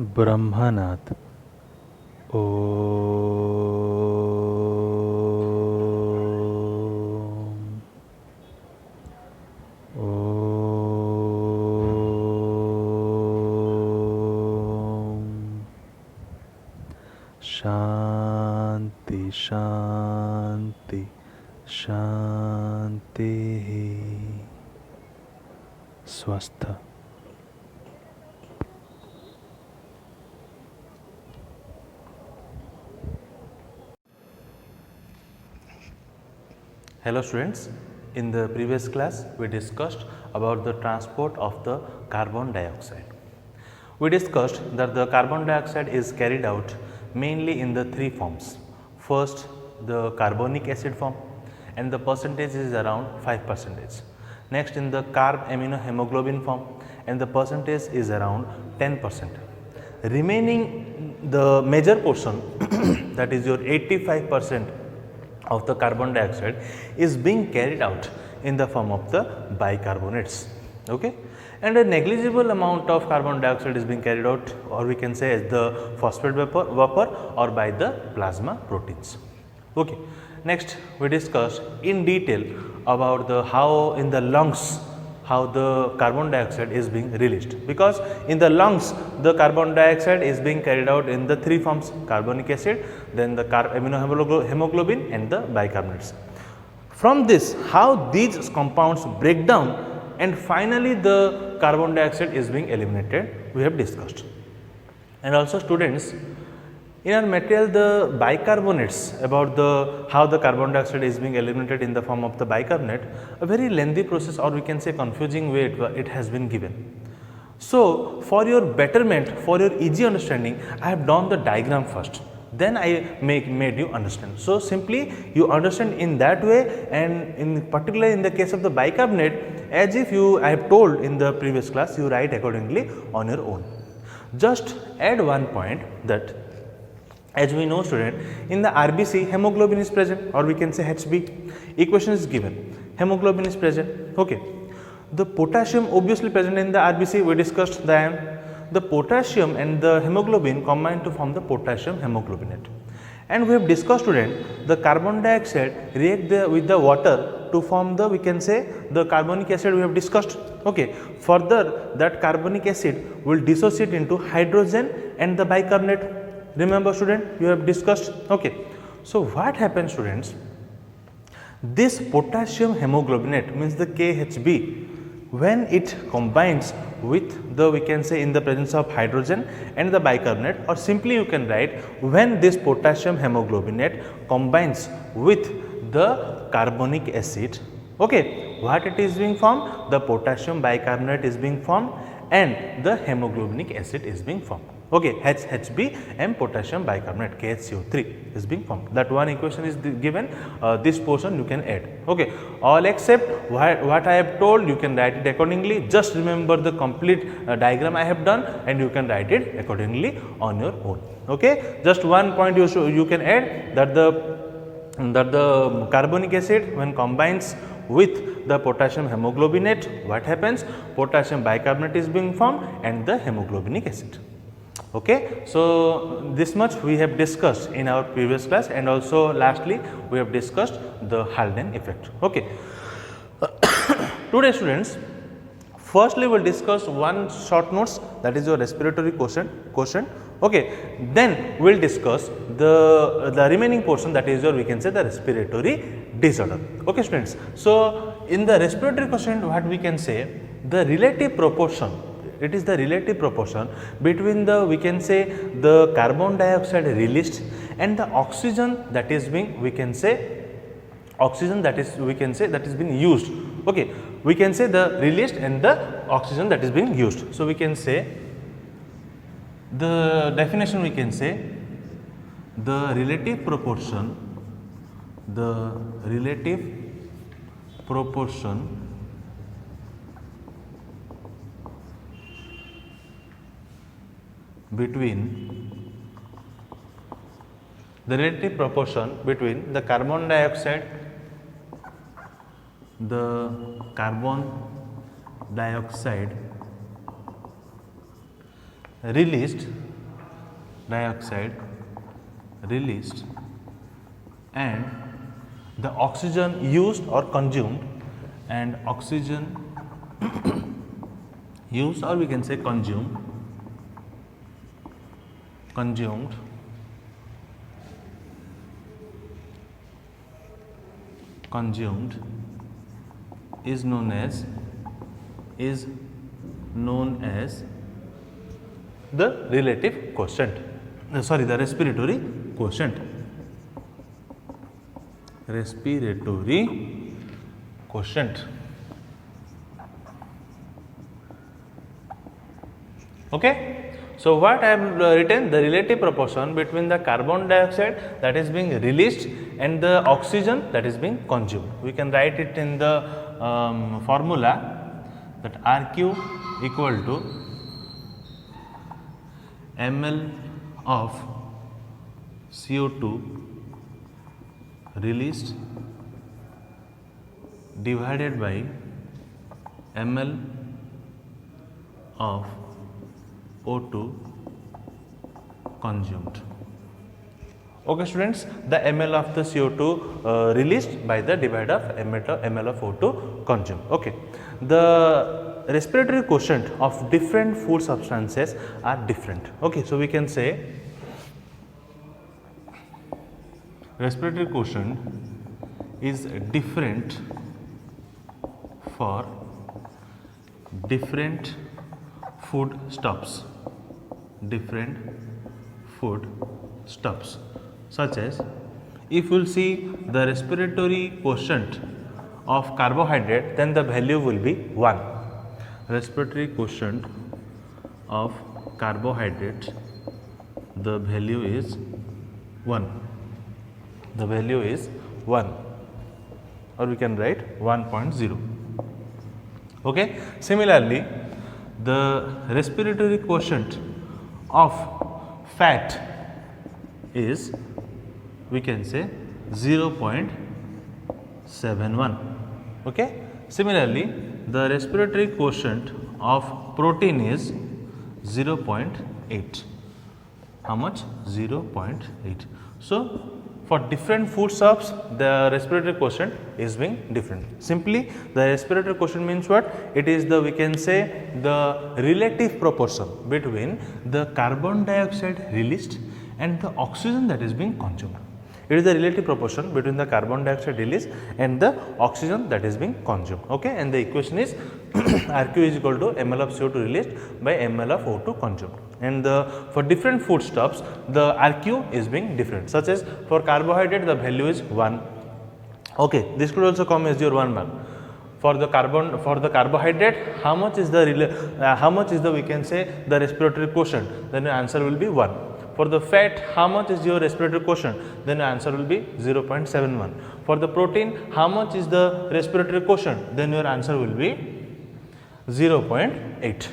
ब्रह्मनाथ ओ शांति शांति शांति स्वस्थ। Hello students, in the previous class we discussed about the transport of the carbon dioxide. We discussed that the carbon dioxide is carried out mainly in the three forms. First, the carbonic acid form, and the percentage is around 5%. Next, in the carb aminohemoglobin form, and the percentage is around 10%. Remaining the major portion that is your 85% of the carbon dioxide is being carried out in the form of the bicarbonates, okay, and a negligible amount of carbon dioxide is being carried out, or we can say as the phosphate vapor or by the plasma proteins, okay. Next, we discussed in detail about the how in the lungs how the carbon dioxide is being released, because in the lungs the carbon dioxide is being carried out in the three forms: carbonic acid, then the aminohemoglobin and the bicarbonates. From this, how these compounds break down and finally the carbon dioxide is being eliminated, we have discussed. And also students, in our material the bicarbonates, about the how the carbon dioxide is being eliminated in the form of the bicarbonate, a very lengthy process, or we can say confusing way it has been given. So for your betterment, for your easy understanding, I have drawn the diagram first, then I made you understand. So simply you understand in that way, and in particular in the case of the bicarbonate, as if I have told in the previous class, you write accordingly on your own. Just add one point that, as we know student, in the RBC hemoglobin is present, or we can say HB. Equation is given, hemoglobin is present, okay. The potassium obviously present in the RBC, we discussed the ion. The potassium and the hemoglobin combine to form the potassium hemoglobinate. And we have discussed student, the carbon dioxide react with the water to form the, we can say, the carbonic acid we have discussed, okay. Further, that carbonic acid will dissociate into hydrogen and the bicarbonate. Remember student, you have discussed, okay. So what happens students, this potassium hemoglobinate means the KHB, when it combines with the, we can say, in the presence of hydrogen and the bicarbonate, or simply you can write when this potassium hemoglobinate combines with the carbonic acid, okay, what it is being formed, the potassium bicarbonate is being formed and the hemoglobinic acid is being formed, okay. HHB and potassium bicarbonate KHCO3 is being formed. That one equation is given, this portion you can add, okay. All except what I have told, you can write it accordingly. Just remember the complete diagram I have done and you can write it accordingly on your own, okay. Just one point you can add, that the carbonic acid when combines with the potassium hemoglobinate, what happens, potassium bicarbonate is being formed and the hemoglobinic acid, okay. So this much we have discussed in our previous class, and also lastly we have discussed the Halden effect, okay. Today students, firstly we will discuss one short notes, that is your respiratory quotient, okay. Then we will discuss the remaining portion, that is your, we can say, the respiratory disorder, okay students. So in the respiratory quotient, what we can say, the relative proportion, it is the relative proportion between the, we can say, the carbon dioxide released and the oxygen that is being, we can say, oxygen that is, we can say, that is being used, okay. We can say the released and the oxygen that is being used. So we can say the definition, we can say the relative proportion between the carbon dioxide released dioxide released and the oxygen used or consumed, and oxygen used or we can say consumed is known as the relative quotient, the respiratory quotient. Okay. So, what I have written, the relative proportion between the carbon dioxide that is being released and the oxygen that is being consumed. We can write it in the formula that RQ equal to ml of CO2 released divided by ml of O2 consumed. Okay students, the ml of the CO2 released by the divide of ml of O2 consumed. Okay. The respiratory quotient of different food substances are different. Okay. So, we can say respiratory quotient is different for different food stuffs, such as if you will see the respiratory quotient of carbohydrate, then the value will be 1. Respiratory quotient of carbohydrate, the value is 1. The value is 1, or we can write 1.0. Okay. Similarly, the respiratory quotient of fat is, we can say, 0.71. Okay. Similarly, the respiratory quotient of protein is 0.8. How much? 0.8. So, for different food stuffs, the respiratory quotient is being different. Simply, the respiratory quotient means what? It is the, we can say, the relative proportion between the carbon dioxide released and the oxygen that is being consumed. It is the relative proportion between the carbon dioxide released and the oxygen that is being consumed. Okay, and the equation is RQ is equal to ml of CO2 released by ml of O2 consumed. And for different foodstuffs, the RQ is being different. Such as for carbohydrate, the value is 1. Okay, this could also come as your 1 mark. For the carbohydrate, how much is the we can say the respiratory quotient? Then the answer will be 1. For the fat, how much is your respiratory quotient? Then the answer will be 0.71. For the protein, how much is the respiratory quotient? Then your answer will be 0.8.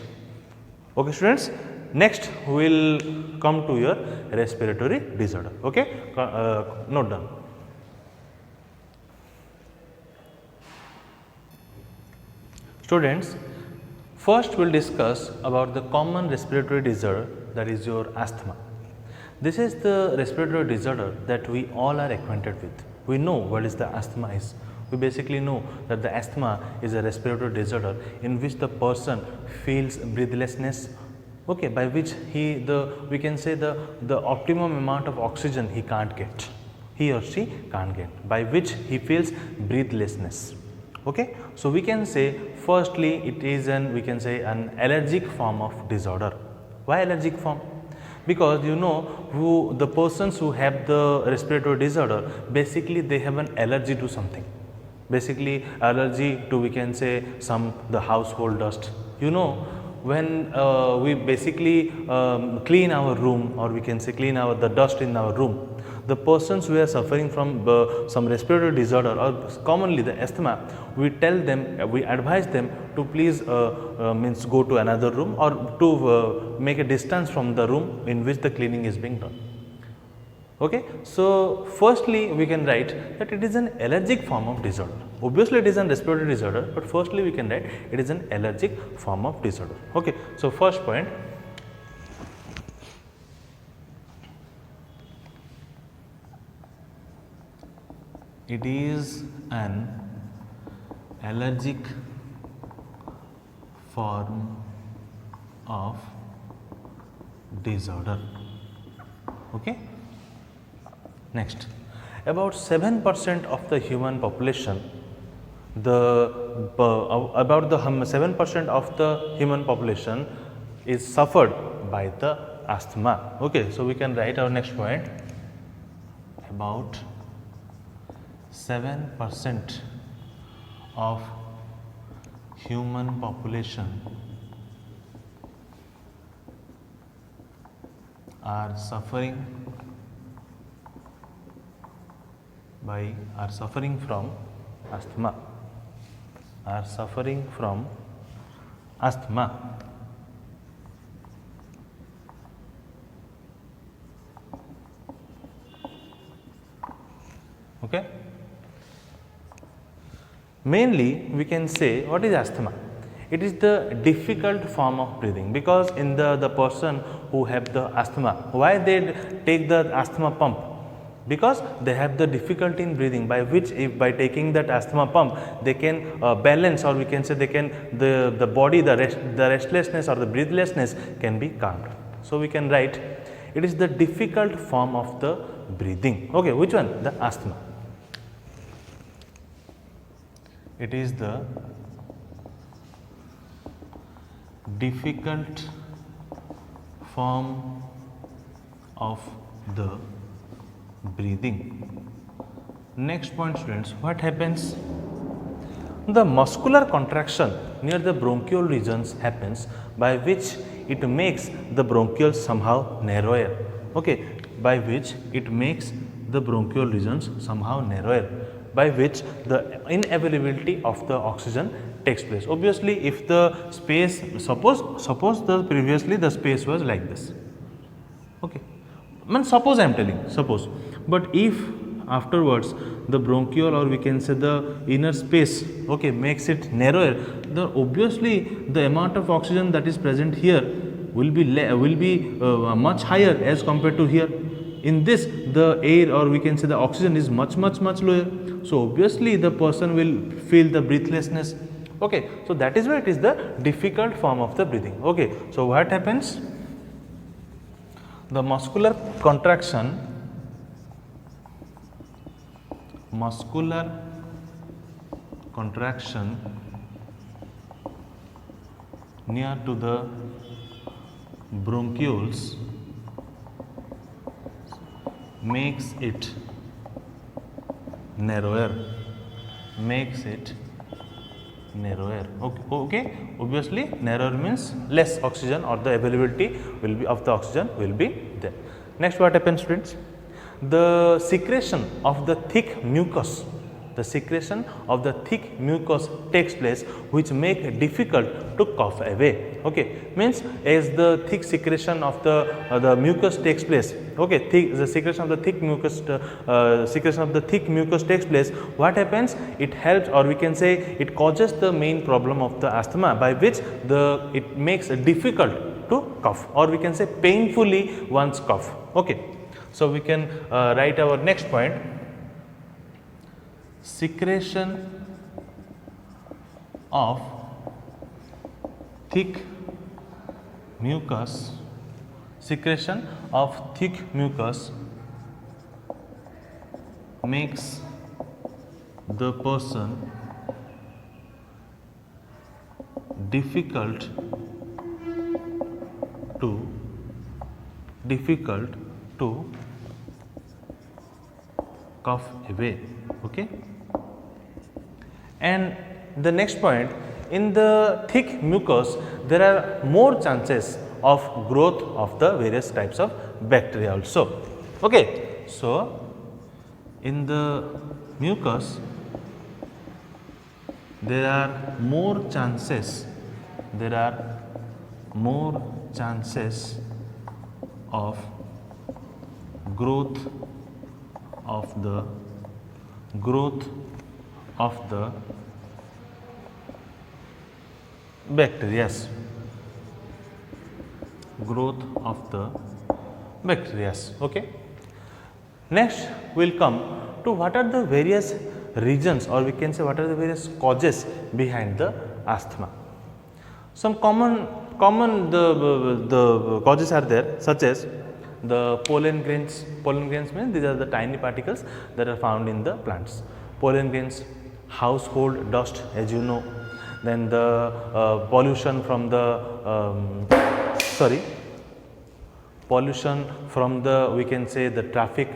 Okay, students. Next, we will come to your respiratory disorder. Okay, note down. Students, first we will discuss about the common respiratory disorder, that is your asthma. This is the respiratory disorder that we all are acquainted with. We know what is the asthma is. We basically know that the asthma is a respiratory disorder in which the person feels breathlessness, okay, by which we can say the optimum amount of oxygen he or she can't get, by which he feels breathlessness. Okay. So, we can say firstly it is we can say an allergic form of disorder. Why allergic form? Because you know the persons who have the respiratory disorder, basically they have an allergy to something, basically allergy to, we can say, the household dust. You know, when we basically clean our room, or we can say clean the dust in our room, the persons who are suffering from some respiratory disorder or commonly the asthma, we advise them to please means go to another room or to make a distance from the room in which the cleaning is being done. Okay. So, firstly we can write that it is an allergic form of disorder. Obviously, it is a respiratory disorder, but firstly we can write it is an allergic form of disorder. Okay. So, first point, It is an allergic form of disorder. Okay. Next, about 7% of the human population, about the 7% of the human population is suffered by the asthma. Okay, so we can write our next point. About 7% of human population are suffering from asthma, Okay. Mainly we can say what is asthma. It is the difficult form of breathing, because in the person who have the asthma, why they take the asthma pump? Because they have the difficulty in breathing, by which if by taking that asthma pump they can balance, or we can say they can the body, the restlessness or the breathlessness can be calmed. So we can write it is the difficult form of the breathing. Okay, which one? The asthma. It is the difficult form of the breathing. Next point, students, what happens? The muscular contraction near the bronchial regions happens, by which it makes the bronchioles somehow narrower. Okay, by which it makes the bronchial regions somehow narrower, by which the inavailability of the oxygen takes place. Obviously, if the space, suppose the previously the space was like this. Okay, suppose I am telling, suppose, but if afterwards the bronchial, or we can say the inner space, okay, makes it narrower, then obviously the amount of oxygen that is present here will be much higher as compared to here. In this, the air, or we can say the oxygen, is much lower. So obviously the person will feel the breathlessness. Okay, so that is why it is the difficult form of the breathing. Okay, so what happens? The muscular contraction near to the bronchioles makes it narrower. Okay. Obviously, narrower means less oxygen, or the availability will be of the oxygen will be there. Next, what happens, students? The secretion of the thick mucus. Takes place, which make it difficult to cough away. Okay, means as the thick secretion of the mucus takes place. Okay, the secretion of the thick mucus takes place. What happens? It helps, or we can say it causes the main problem of the asthma, by which it makes it difficult to cough, or we can say painfully once cough. Okay, so we can write our next point. Secretion of thick mucus makes the person difficult to cough away. Okay, and the next point, in the thick mucus there are more chances of growth of the various types of bacteria also. Okay, so in the mucus there are more chances of growth of the bacteria. Okay. Next will come to what are the various reasons, or we can say what are the various causes behind the asthma. Some common the causes are there, such as the pollen grains. Pollen grains means these are the tiny particles that are found in the plants. Pollen grains, household dust, as you know, then the pollution from the pollution from the, we can say, the traffic,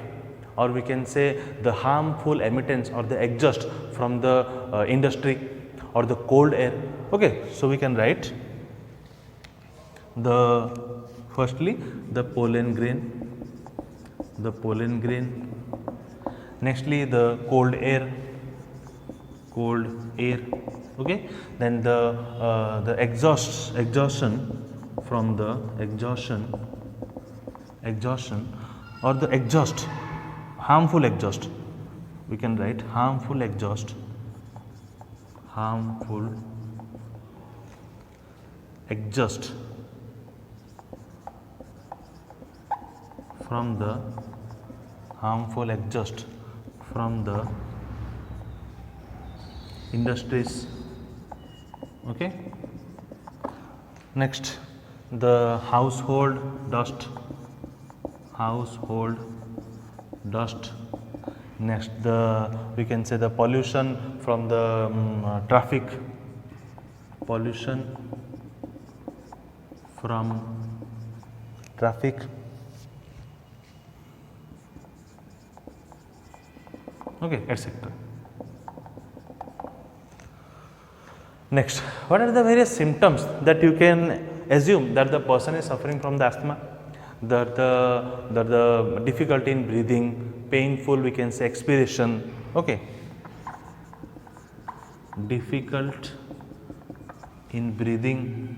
or we can say the harmful emittents or the exhaust from the industry, or the cold air. Okay, so we can write the firstly the pollen grain, nextly the cold air, okay, then the exhaustion from the exhaustion or the exhaust, harmful exhaust, we can write harmful exhaust from the industries. Okay. Next, the household dust. Next, the, we can say, the pollution from the traffic, okay, etc. Next, what are the various symptoms that you can assume that the person is suffering from the asthma? The difficulty in breathing, painful, we can say, expiration. Okay, difficult in breathing.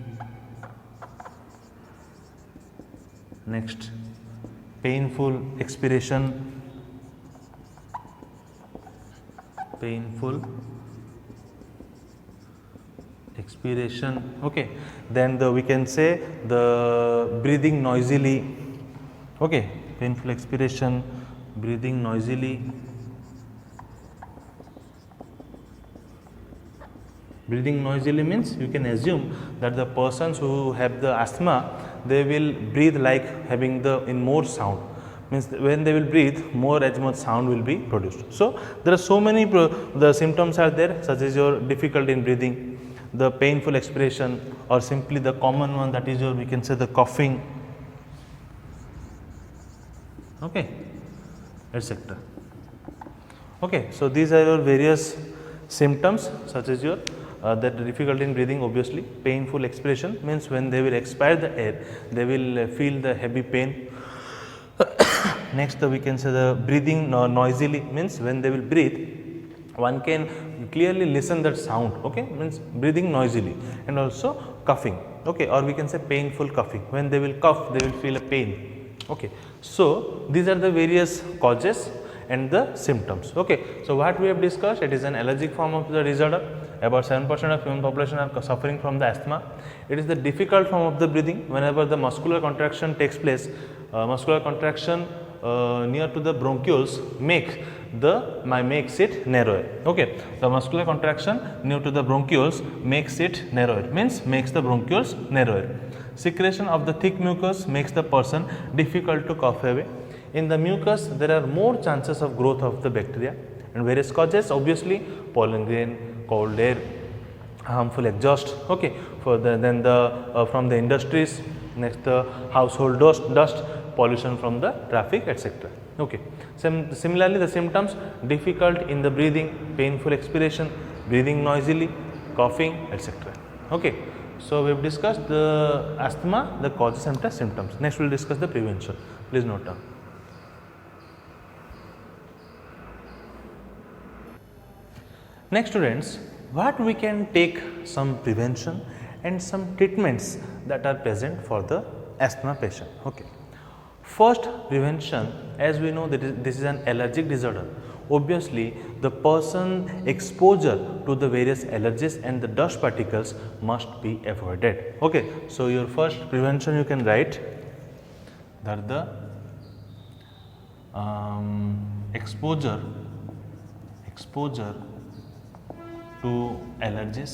Next, painful expiration, okay. Then we can say the breathing noisily, okay, painful expiration, breathing noisily. Breathing noisily means you can assume that the persons who have the asthma, they will breathe like having in more sound, means when they will breathe, more as much sound will be produced. So there are so many the symptoms are there, such as your difficulty in breathing, the painful expiration, or simply the common one, that is your, we can say, the coughing, okay, etc. Okay, so these are your various symptoms, such as your that difficulty in breathing, obviously, painful expiration means when they will expire the air, they will feel the heavy pain. Next, we can say the breathing noisily means when they will breathe, one can clearly listen that sound, okay, means breathing noisily. And also coughing, okay, or we can say painful coughing, when they will cough, they will feel a pain, okay. So these are the various causes and the symptoms, okay. So what we have discussed, it is an allergic form of the disorder. About 7% of human population are suffering from the asthma. It is the difficult form of the breathing. Whenever the muscular contraction takes place, muscular contraction near to the bronchioles makes it narrower, okay. The muscular contraction near to the bronchioles makes it narrower, means makes the bronchioles narrower. Secretion of the thick mucus makes the person difficult to cough away. In the mucus, there are more chances of growth of the bacteria. And various causes, obviously, pollen grain, cold air, harmful exhaust, okay, then the from the industries. Next, the household dust, pollution from the traffic, etc. Okay. Similarly, the symptoms: difficult in the breathing, painful expiration, breathing noisily, coughing, etc. Okay. So we have discussed the asthma, the causes and the symptoms. Next, we will discuss the prevention. Please note down. Next, students, what we can take some prevention and some treatments that are present for the asthma patient. Okay. First, prevention, as we know that this is an allergic disorder. Obviously, the person exposure to the various allergies and the dust particles must be avoided. Okay. So your first prevention, you can write that the exposure exposure to allergies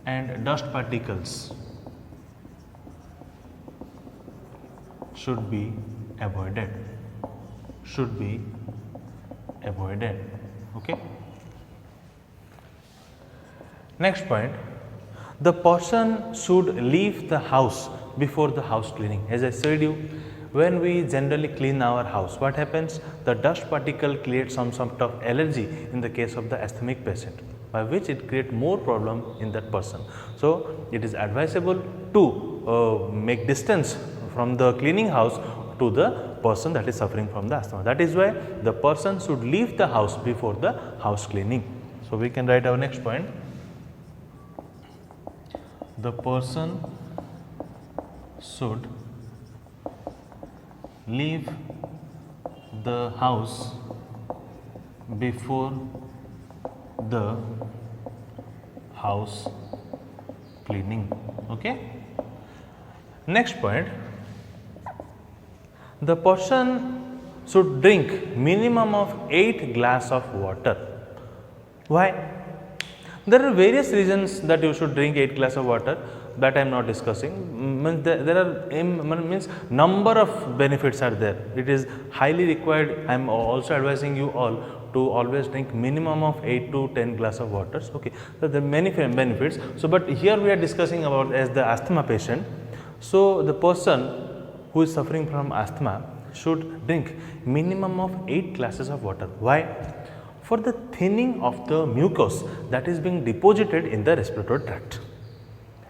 and dust particles should be avoided. Okay. Next point, the person should leave the house before the house cleaning. As I said you, when we generally clean our house, what happens? The dust particle creates some sort of allergy in the case of the asthmatic patient, by which it creates more problem in that person. So it is advisable to make distance from the cleaning house to the person that is suffering from the asthma. That is why the person should leave the house before the house cleaning. So we can write our next point. The person should leave the house before the house cleaning. Okay. Next point, the person should drink minimum of 8 glasses of water. Why? There are various reasons that you should drink 8 glasses of water, that I am not discussing. There are means number of benefits are there. It is highly required. I am also advising you all to always drink minimum of 8 to 10 glasses of water. Okay. So there are many benefits. So but here we are discussing about as the asthma patient. So the person who is suffering from asthma should drink minimum of 8 glasses of water. Why? For the thinning of the mucus that is being deposited in the respiratory tract.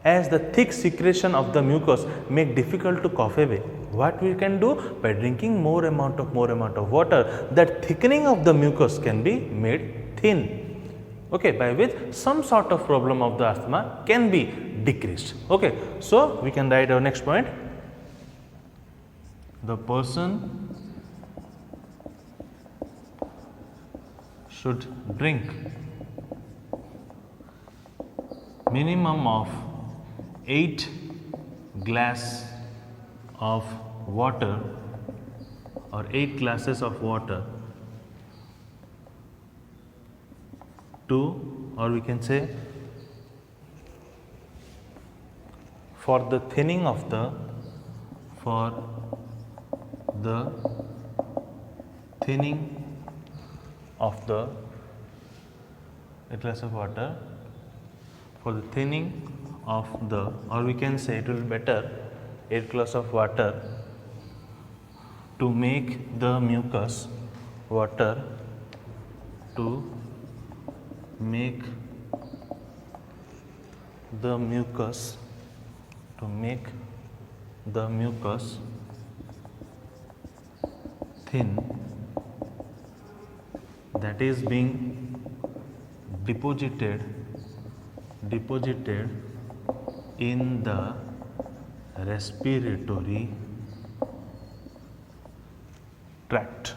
As the thick secretion of the mucus make difficult to cough away, what we can do? By drinking more amount of water, that thickening of the mucus can be made thin. Okay, by which some sort of problem of the asthma can be decreased. Okay, so we can write our next point. The person should drink minimum of 8 glasses of water or 8 glasses of water to, or we can say, for the thinning of the, of the 8 glass of water, for the thinning of the, or we can say it will be better, 8 glass of water to make the mucus, water to make the mucus, thin, that is being deposited in the respiratory tract.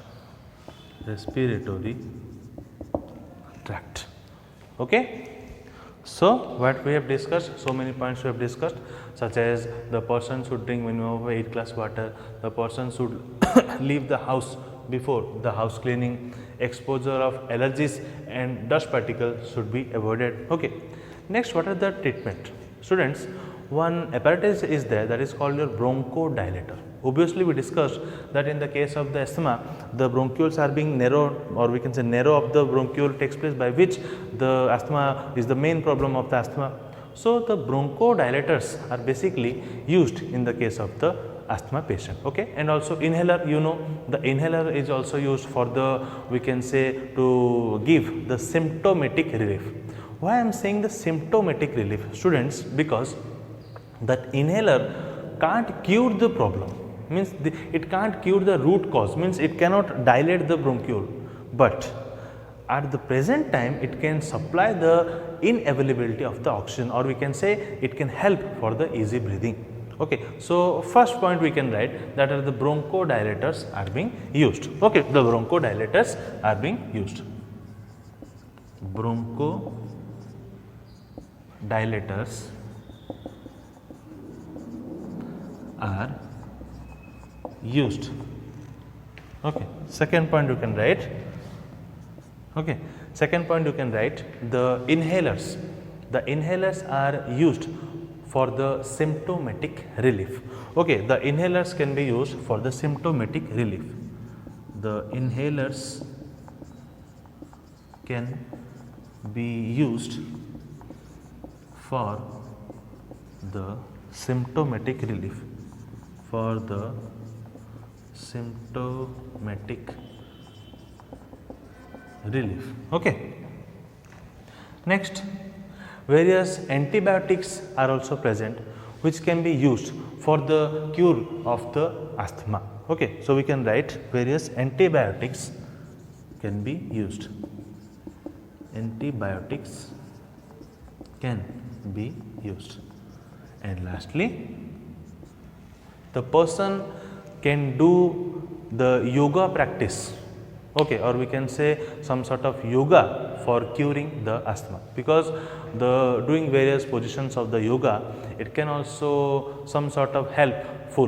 Okay. So what we have discussed, so many points we have discussed, such as the person should drink minimum of 8 glass water, the person should leave the house before the house cleaning, exposure of allergies and dust particles should be avoided. Okay. Next, what are the treatment? Students, one apparatus is there that is called your bronchodilator. Obviously, we discussed that in the case of the asthma, the bronchioles are being narrow, or we can say narrow of the bronchiole takes place, by which the asthma is the main problem of the asthma. So the bronchodilators are basically used in the case of the asthma patient. Okay, and also inhaler, you know, the inhaler is also used for the, we can say, to give the symptomatic relief. Why I am saying the symptomatic relief, students? Because that inhaler can't cure the problem, means it can't cure the root cause, means it cannot dilate the bronchiole, but at the present time it can supply the inavailability of the oxygen, or we can say it can help for the easy breathing. Okay, so first point we can write that are the bronchodilators are being used. Okay, the bronchodilators are being used. Bronchodilators are used. Okay, second point you can write Okay. Second point you can write the inhalers. The inhalers are used for the symptomatic relief. Okay, the inhalers can be used for the symptomatic relief. The inhalers can be used for the symptomatic relief. For the symptomatic relief. Okay. Next, various antibiotics are also present which can be used for the cure of the asthma. Okay. So, we can write various antibiotics can be used. Antibiotics can be used. And lastly, the person can do the yoga practice, okay, or we can say some sort of yoga for curing the asthma, because the doing various positions of the yoga, it can also some sort of helpful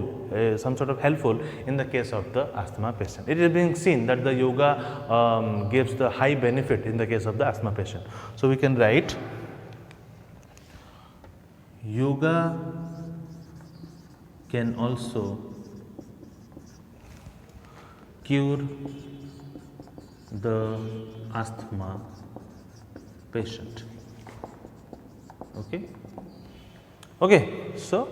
in the case of the asthma patient. It is being seen that the yoga gives the high benefit in the case of the asthma patient. So, we can write yoga can also cure the asthma patient. Okay. Okay. So,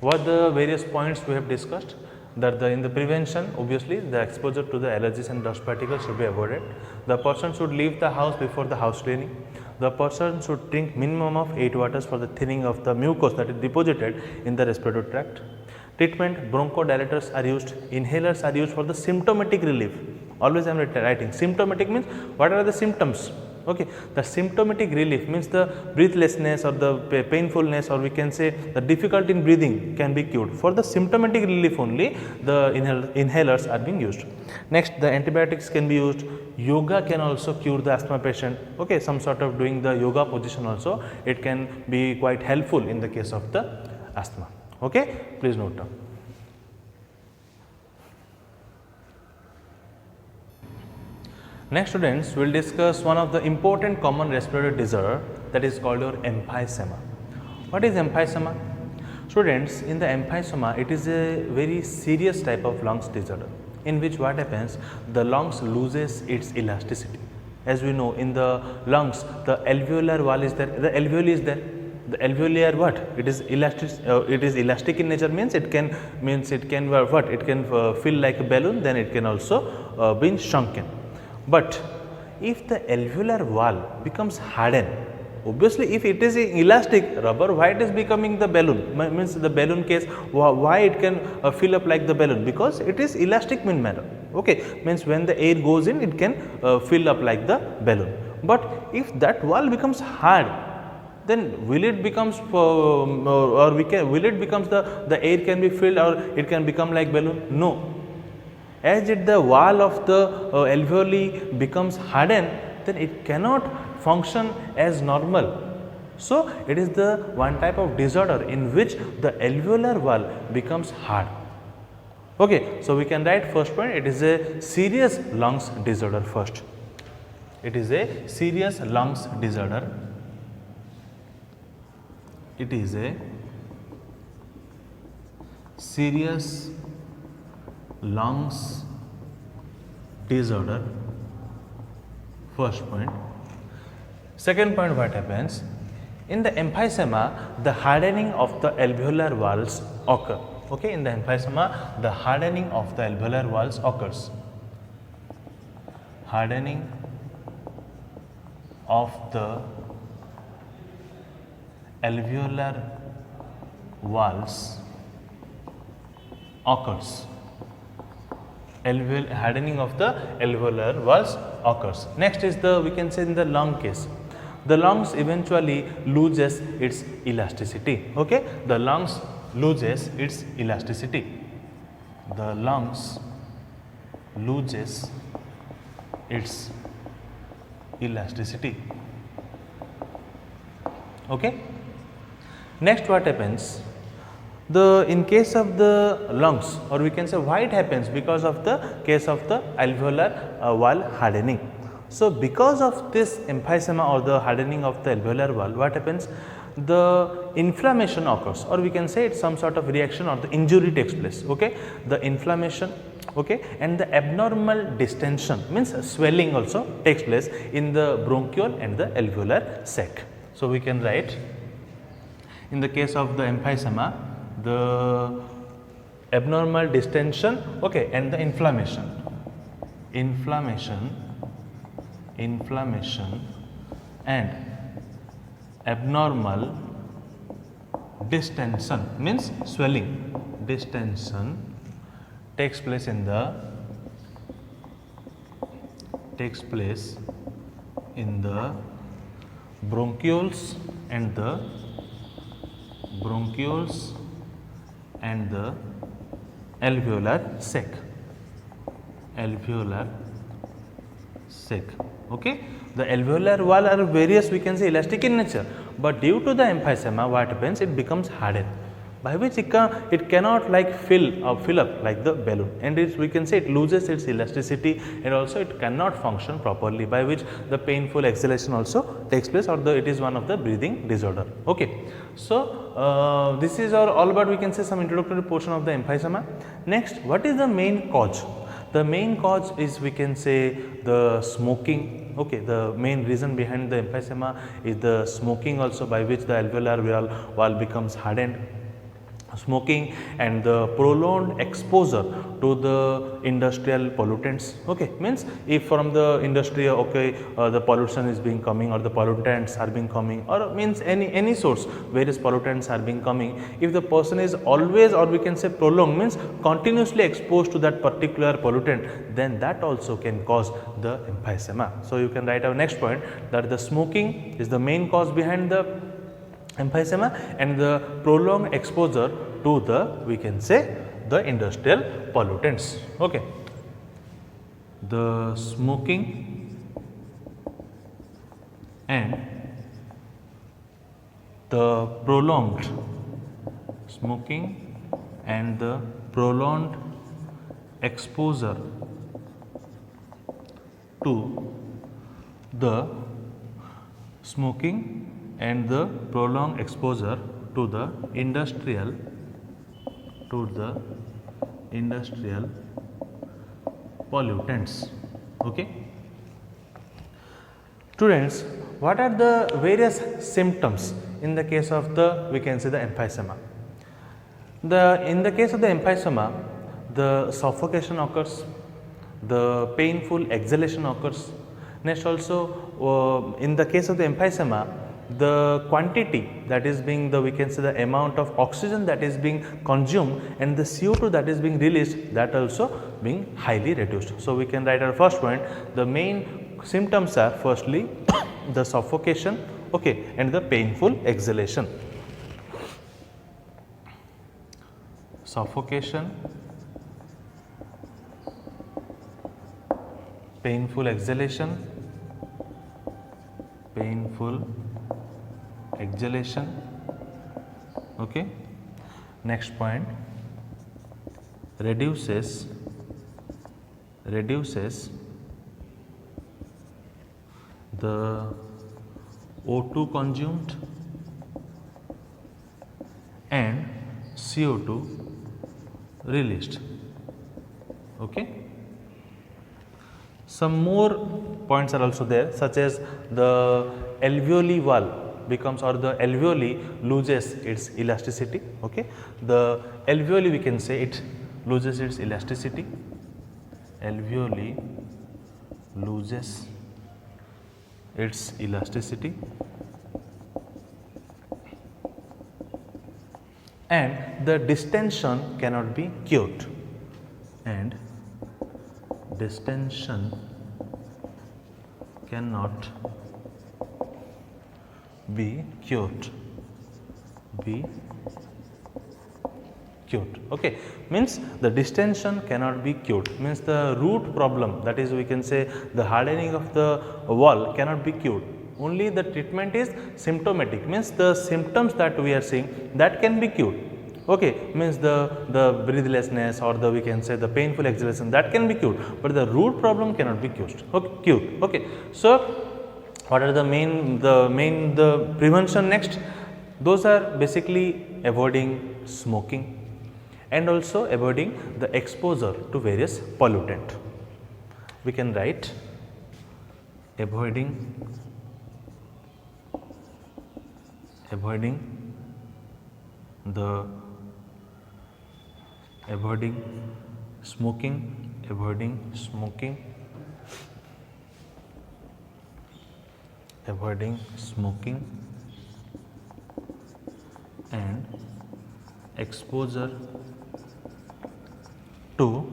what the various points we have discussed, that in the prevention, obviously the exposure to the allergies and dust particles should be avoided. The person should leave the house before the house cleaning. The person should drink minimum of 8 waters for the thinning of the mucus that is deposited in the respiratory tract. Treatment, bronchodilators are used, inhalers are used for the symptomatic relief. Always I am writing symptomatic means what are the symptoms. Okay. The symptomatic relief means the breathlessness or the painfulness, or we can say the difficulty in breathing can be cured. For the symptomatic relief only the inhalers are being used. Next, the antibiotics can be used. Yoga can also cure the asthma patient. Okay. Some sort of doing the yoga position also, it can be quite helpful in the case of the asthma. Okay. Please note down. Next, students, we will discuss one of the important common respiratory disorder, that is called your emphysema. What is emphysema? Students, in the emphysema, it is a very serious type of lungs disorder in which what happens, the lungs loses its elasticity. As we know, in the lungs the alveolar wall is there, the alveoli is there. The alveoli are what? It is elastic. It is elastic in nature, means it can what? It can feel like a balloon, then it can also be shrunken. But if the alveolar wall becomes hardened, obviously if it is elastic rubber, why it is becoming the balloon? Means the balloon case, why it can fill up like the balloon? Because it is elastic in manner. Okay, means when the air goes in, it can fill up like the balloon. But if that wall becomes hard, then will it becomes will it becomes the air can be filled, or it can become like balloon? No. As the wall of the alveoli becomes hardened, then it cannot function as normal. So, it is the one type of disorder in which the alveolar wall becomes hard. Okay, so we can write first point, it is a serious lungs disorder first. It is a serious lungs disorder. It is a serious lungs disorder, first point. Second point, what happens? In the emphysema, the hardening of the alveolar walls occur. Okay, in the emphysema, the hardening of the alveolar walls occurs. Hardening of the alveolar walls occurs. Hardening of the alveolar walls occurs. Next is the, we can say in the lung case, the lungs eventually loses its elasticity. Okay, the lungs loses its elasticity. The lungs loses its elasticity. Okay. Next, what happens? In case of the lungs, or we can say why it happens, because of the case of the alveolar wall hardening. So because of this emphysema or the hardening of the alveolar wall, what happens? The inflammation occurs, or we can say it's some sort of reaction or the injury takes place. Okay, the inflammation, okay, and the abnormal distension means swelling also takes place in the bronchiole and the alveolar sac. So we can write, in the case of the emphysema, the abnormal distension, okay, and the inflammation and abnormal distension means swelling, distension takes place in the bronchioles and the alveolar sac. Okay, the alveolar wall are various, we can say, elastic in nature, but due to the emphysema, what happens? It becomes hardened, by which it cannot like fill up like the balloon, and we can say it loses its elasticity, and also it cannot function properly, by which the painful exhalation also takes place, or it is one of the breathing disorder. Okay, so this is all about, we can say, some introductory portion of the emphysema. Next, what is the main cause? The main cause is, we can say, the smoking. Okay, the main reason behind the emphysema is the smoking also, by which the alveolar wall becomes hardened. Smoking and the prolonged exposure to the industrial pollutants. Okay, means if from the industry, okay, the pollution is being coming, or the pollutants are being coming, or means any source, various pollutants are being coming, if the person is always, or we can say prolonged, means continuously exposed to that particular pollutant, then that also can cause the emphysema. So you can write our next point, that the smoking is the main cause behind the emphysema, and the prolonged exposure to the, we can say, the industrial pollutants. Okay, the smoking and the prolonged exposure to the smoking and the prolonged exposure to the industrial pollutants. Okay, students, what are the various symptoms in the case of the, we can say, the emphysema? In the case of the emphysema, the suffocation occurs, the painful exhalation occurs. Next, also in the case of the emphysema, the quantity that is being, we can say, the amount of oxygen that is being consumed and the CO2 that is being released, that also being highly reduced. So we can write our first point, the main symptoms are, firstly, the suffocation, okay, and the painful exhalation. Suffocation, painful exhalation, okay. Next point, reduces the O2 consumed and CO2 released. Okay. Some more points are also there, such as the alveoli wall becomes, or the alveoli loses its elasticity. Okay, the alveoli, we can say, it loses its elasticity. Alveoli loses its elasticity, and the distension cannot be cured, and distension cannot be cured. Okay, means the distension cannot be cured, means the root problem, that is, we can say, the hardening of the wall cannot be cured. Only the treatment is symptomatic, means the symptoms that we are seeing, that can be cured. Okay, means the breathlessness or the we can say the painful exhalation, that can be cured, but the root problem cannot be cured. Okay, so what are the prevention next? Those are basically avoiding smoking and also avoiding the exposure to various pollutant. We can write avoiding smoking, avoiding smoking and exposure to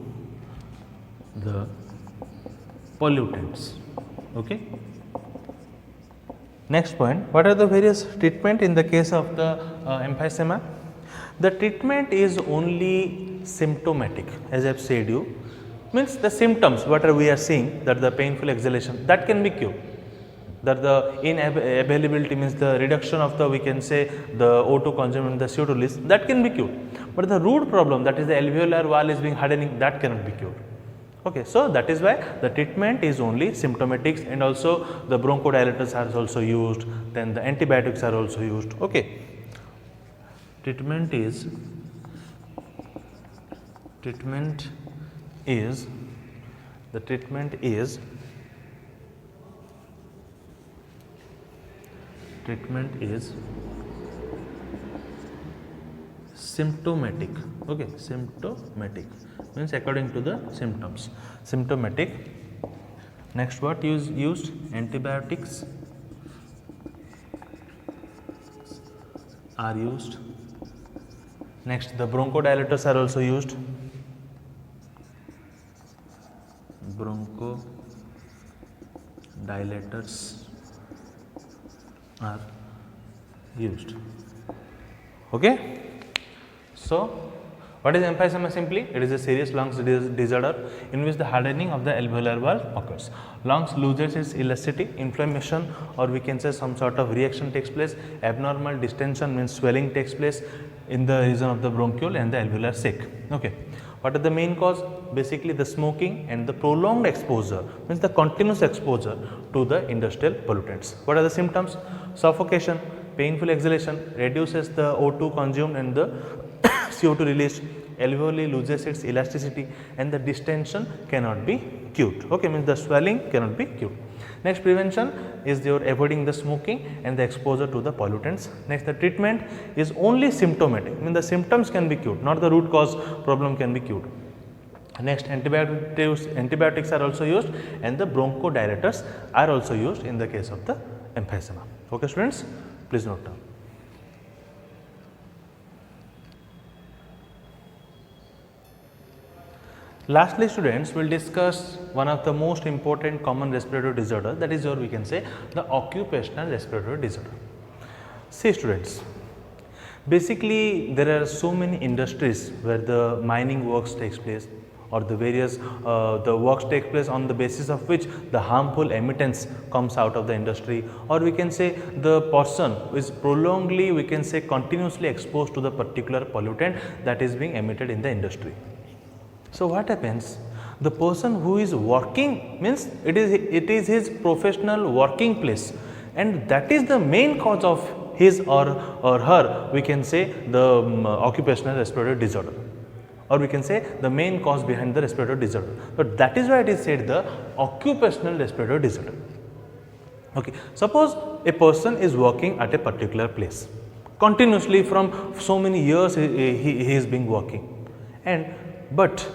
the pollutants. Okay. Next point, what are the various treatment in the case of the emphysema? The treatment is only symptomatic, as I have said you, means the symptoms what are we are seeing, that the painful exhalation, that can be cured, that the inavailability means the reduction of the we can say the O2 consumption and the CO2 release, that can be cured, but the root problem, that is the alveolar wall is being hardening, that cannot be cured. Okay, so that is why the treatment is only symptomatics, and also the bronchodilators are also used, then the antibiotics are also used. Okay, treatment is symptomatic. Okay, symptomatic means according to the symptoms, symptomatic. Next, what is used? Antibiotics are used. Next, the bronchodilators are also used. Bronchodilators are used. Okay. So, what is emphysema simply? It is a serious lungs disorder in which the hardening of the alveolar wall occurs. Lungs loses its elasticity, inflammation, or we can say some sort of reaction takes place. Abnormal distension means swelling takes place in the region of the bronchiole and the alveolar sac. Okay. What are the main cause? Basically the smoking and the prolonged exposure, means the continuous exposure to the industrial pollutants. What are the symptoms? Suffocation, painful exhalation, reduces the O2 consumed and the CO2 released, alveoli loses its elasticity, and the distension cannot be cured. Okay, means the swelling cannot be cured. Next, prevention is your avoiding the smoking and the exposure to the pollutants. Next, the treatment is only symptomatic, means the symptoms can be cured, not the root cause problem can be cured. Next, antibiotics are also used, and the bronchodilators are also used in the case of the emphysema. Okay, students, please note down. Lastly, students, will discuss one of the most important common respiratory disorder, that is your we can say the occupational respiratory disorder. See students, basically there are so many industries where the mining works takes place, or the various the works take place on the basis of which the harmful emittance comes out of the industry, or we can say the person is prolongedly we can say continuously exposed to the particular pollutant that is being emitted in the industry. So what happens? The person who is working means it is his professional working place, and that is the main cause of his or her we can say the occupational respiratory disorder, or we can say the main cause behind the respiratory disorder. But that is why it is said the occupational respiratory disorder. Okay, suppose a person is working at a particular place continuously from so many years he is being working, but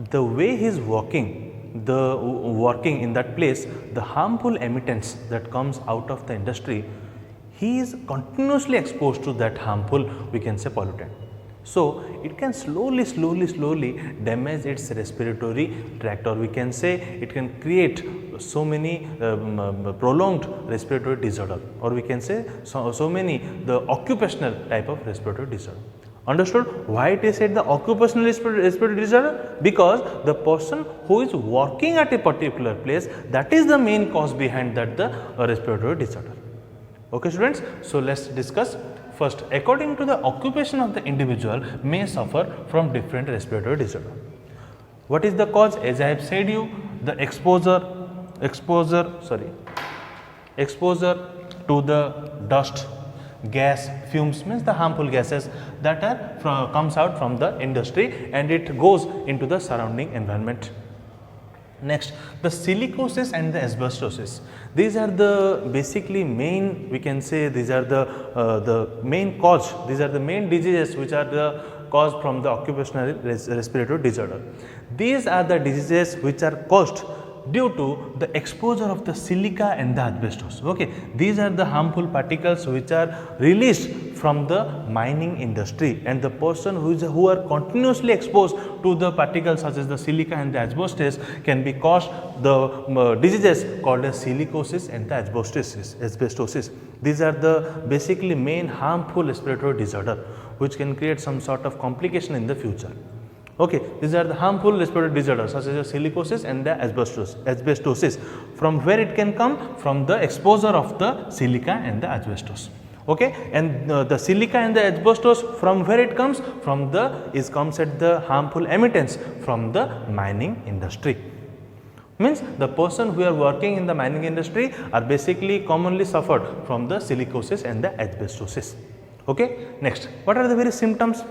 the way he is working in that place, the harmful emittance that comes out of the industry, he is continuously exposed to that harmful we can say pollutant. So it can slowly damage its respiratory tract, or we can say it can create so many prolonged respiratory disorder, or we can say so many the occupational type of respiratory disorder. Understood why it is said the occupational respiratory disorder? Because the person who is working at a particular place, that is the main cause behind that the respiratory disorder. Okay students, so let's discuss First, according to the occupation of the individual may suffer from different respiratory disorder. What is the cause? As I have said you, the exposure to the dust, gas, fumes, means the harmful gases that are comes out from the industry and it goes into the surrounding environment. Next, the silicosis and the asbestosis. These are the basically main, we can say these are the main cause, these are the main diseases which are the cause from the occupational respiratory disorder. These are the diseases which are caused due to the exposure of the silica and the asbestos. Okay, these are the harmful particles which are released from the mining industry, and the person who are continuously exposed to the particles such as the silica and the asbestos can be caused the diseases called as silicosis and the asbestosis. These are the basically main harmful respiratory disorder which can create some sort of complication in the future. Okay, these are the harmful respiratory disorders such as the silicosis and the asbestosis. From where it can come? From the exposure of the silica and the asbestos. Okay, and the silica and the asbestos, from where it comes? From the comes at the harmful emittance from the mining industry. Means the person who are working in the mining industry are basically commonly suffered from the silicosis and the asbestosis. Okay, next, what are the various symptoms?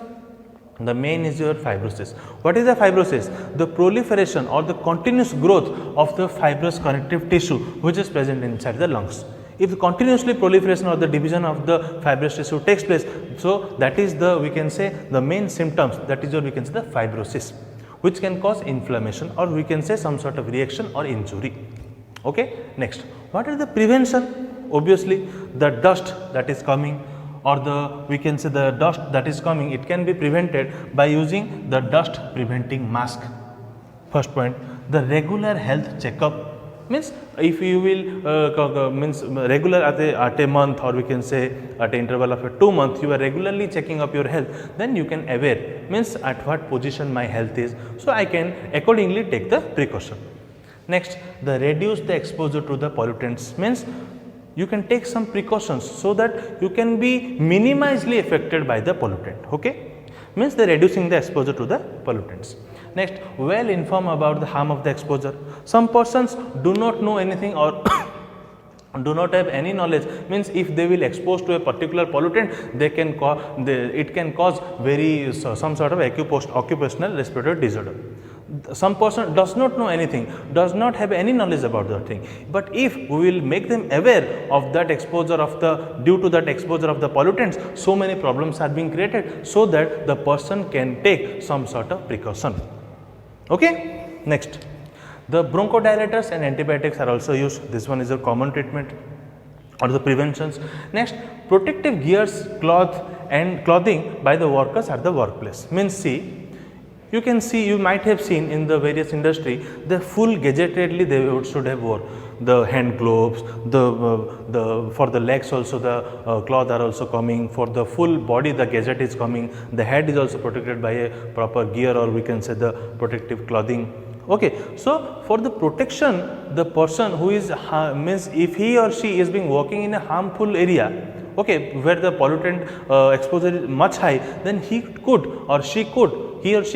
The main is your fibrosis. What is the fibrosis? The proliferation or the continuous growth of the fibrous connective tissue which is present inside the lungs. If continuously proliferation or the division of the fibrous tissue takes place, so that is the, we can say, the main symptoms, that is your, we can say, the fibrosis, which can cause inflammation or we can say some sort of reaction or injury. Okay, next, what are the prevention? Obviously the dust that is coming, or the, we can say, the dust that is coming, it can be prevented by using the dust preventing mask. First point, the regular health checkup, means if you will means regular at a month, or we can say at an interval of 2 months, you are regularly checking up your health, then you can aware, means at what position my health is, so I can accordingly take the precaution. Next, the reduce the exposure to the pollutants, means you can take some precautions so that you can be minimally affected by the pollutant. Okay, means the reducing the exposure to the pollutants. Next, well informed about the harm of the exposure. Some persons do not know anything or do not have any knowledge, means if they will expose to a particular pollutant, they can it can cause very some sort of occupational respiratory disorder. Some person does not know anything, does not have any knowledge about that thing, but if we will make them aware of that exposure of the, due to that exposure of the pollutants, so many problems are being created, so that the person can take some sort of precaution. Okay, next, the bronchodilators and antibiotics are also used. This one is a common treatment or the preventions. Next, protective gears, cloth and clothing by the workers at the workplace. Means, see, you can see, you might have seen in the various industry, the full gadgetedly they should have worn the hand gloves, the for the legs also the cloth are also coming, for the full body the gadget is coming, the head is also protected by a proper gear, or we can say the protective clothing. Okay, so for the protection, the person who is means if he or she is being working in a harmful area, okay, where the pollutant exposure is much high, then he or she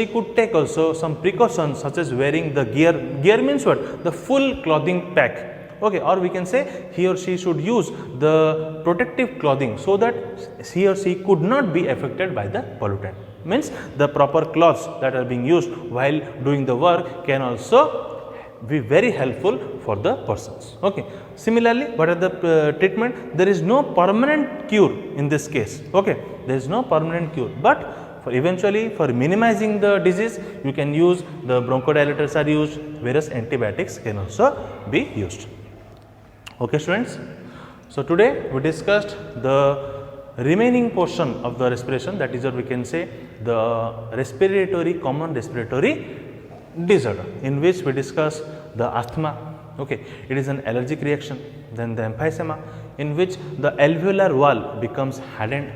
could take also some precautions such as wearing the gear. Gear means what? The full clothing pack. Okay, or we can say he or she should use the protective clothing so that he or she could not be affected by the pollutant. Means the proper clothes that are being used while doing the work can also be very helpful for the persons. Okay. Similarly, what are the treatment? There is no permanent cure in this case. Okay, there is no permanent cure, but eventually for minimizing the disease, you can use the bronchodilators are used, whereas antibiotics can also be used. Okay, students. So today we discussed the remaining portion of the respiration, that is what we can say the common respiratory disorder, in which we discuss the asthma. Okay, it is an allergic reaction. Then the emphysema, in which the alveolar wall becomes hardened.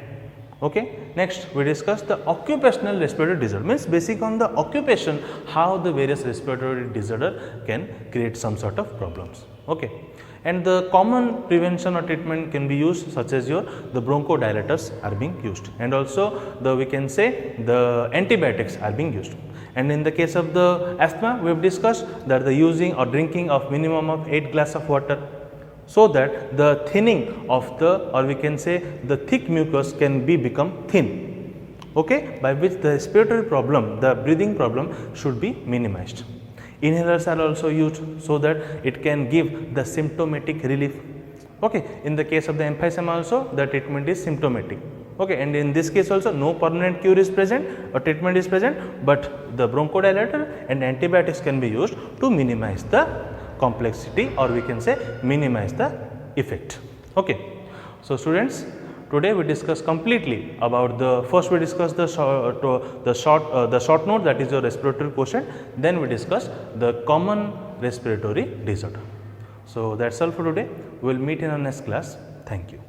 Okay. Next, we discuss the occupational respiratory disorder, means basic on the occupation, how the various respiratory disorder can create some sort of problems. Okay. And the common prevention or treatment can be used, such as the bronchodilators are being used, and also we can say the antibiotics are being used. And in the case of the asthma, we have discussed that the using or drinking of minimum of 8 glass of water, so that the thinning of the, or we can say the thick mucus can be become thin, okay, by which the respiratory problem, the breathing problem should be minimized. Inhalers are also used so that it can give the symptomatic relief, okay. In the case of the emphysema also, the treatment is symptomatic, okay, and in this case also no permanent cure is present or treatment is present, but the bronchodilator and antibiotics can be used to minimize the complexity, or we can say minimize the effect, okay. So students, today we discussed completely about the, first we discussed the short note, that is your respiratory quotient, then we discussed the common respiratory disorder. So that's all for today. We will meet in our next class. Thank you.